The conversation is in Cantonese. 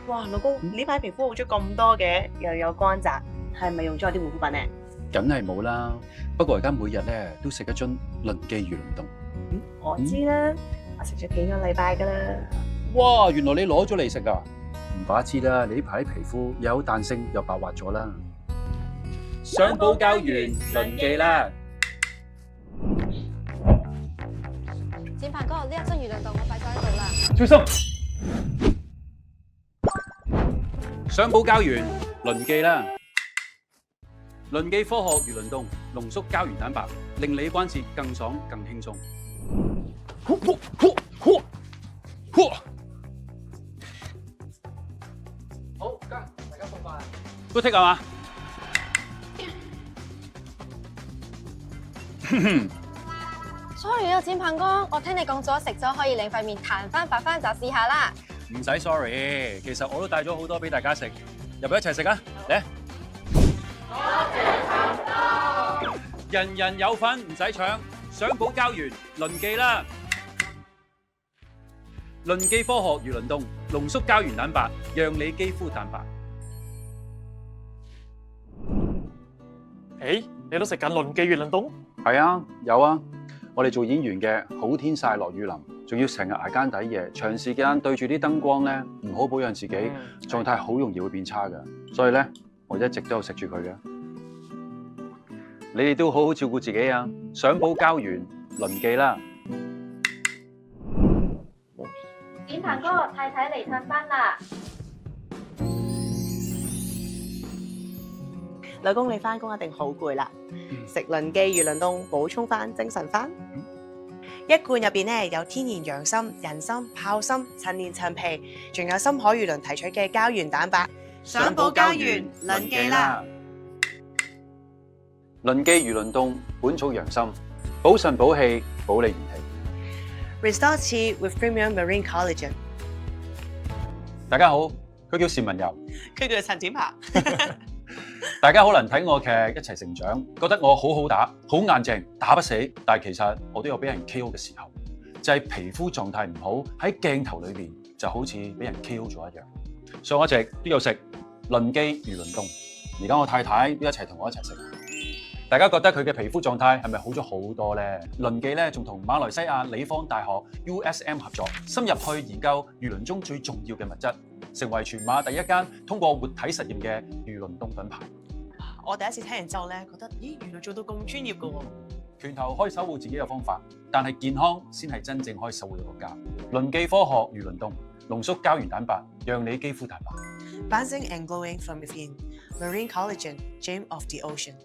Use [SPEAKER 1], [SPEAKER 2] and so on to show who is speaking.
[SPEAKER 1] 哇，老公，呢排皮膚好咗咁多嘅，又有乾澤，係咪用咗我啲護膚品咧？
[SPEAKER 2] 梗係冇啦。不過而家每日咧都食一樽輪記魚鱗凍。
[SPEAKER 1] 我知啦，我食咗幾個禮拜噶啦。
[SPEAKER 2] 哇！原來你攞咗嚟食啊？唔怪之啦，你呢排啲皮膚又有彈性又白滑咗啦。雙寶膠原輪記啦！
[SPEAKER 3] 展鵬哥，呢一樽魚鱗凍我擺咗喺度啦。
[SPEAKER 2] 小心！雙寶膠原輪記啦！輪記科學魚鱗凍濃縮膠原蛋白，令你關節更爽更輕鬆。好，大家放飯。都剔係嘛
[SPEAKER 3] ？Sorry 啊，展鵬哥，我聽你講咗食咗可以令塊面彈翻白翻，就試下啦。
[SPEAKER 2] 唔使 sorry，其實我都帶咗好多俾大家食，入去一齊食啊！嚟，多謝陳哥，人人有份唔使搶，雙寶膠原輪記啦！輪記科學魚鱗凍濃縮膠原蛋白，讓你肌膚蛋白。
[SPEAKER 4] 誒，你都食緊輪記魚鱗凍？
[SPEAKER 2] 係啊，有啊。我哋做演員嘅，好天曬落雨淋，仲要成日捱更抵夜，長時間對住啲燈光咧，唔好保養自己，狀態好容易會變差㗎。所以咧，我一直都有食住佢嘅。你哋都好好照顧自己啊！雙寶膠原輪記啦！
[SPEAKER 3] 展鵬哥，太太嚟探班啦。
[SPEAKER 1] 老公，你翻工一定好攰啦，食輪記魚鱗凍補充翻精神翻。一罐入邊咧有天然羊心、人參、豹參、陳年陳皮，仲有深海魚鱗提取嘅膠原蛋白。雙寶膠原輪記啦！
[SPEAKER 2] 輪記魚鱗凍本草羊參，補腎補氣，補你元氣。
[SPEAKER 1] Restore Tea with Premium Marine Collagen。
[SPEAKER 2] 大家好，佢叫單文柔，
[SPEAKER 1] 佢叫陳展鵬。
[SPEAKER 2] 大家可能睇我劇一齊成長，覺得我好好打，好硬淨，打不死。但係其實我都有俾人 KO 嘅時候，就係皮膚狀態唔好，喺鏡頭裏邊就好似俾人 KO 咗一樣。上一直都有食輪記魚鱗凍，而家我太太都一齊同我一齊食。大家覺得佢嘅皮膚狀態係咪好咗好多呢？輪記咧仲同馬來西亞理方大學 USM 合作，深入去研究魚鱗中最重要嘅物質，成為全馬第一間通過活體實驗嘅魚鱗凍品牌。
[SPEAKER 1] 我第一次聽完之後咧，覺得咦，原來做到咁專業㗎喎！
[SPEAKER 2] 拳頭可以守護自己嘅方法，但係健康先係真正可以守護一個家。輪記科學魚鱗凍濃縮膠原蛋白，讓你肌膚蛋白。
[SPEAKER 1] Bouncing and glowing from within, Marine Collagen, Gem of the Ocean。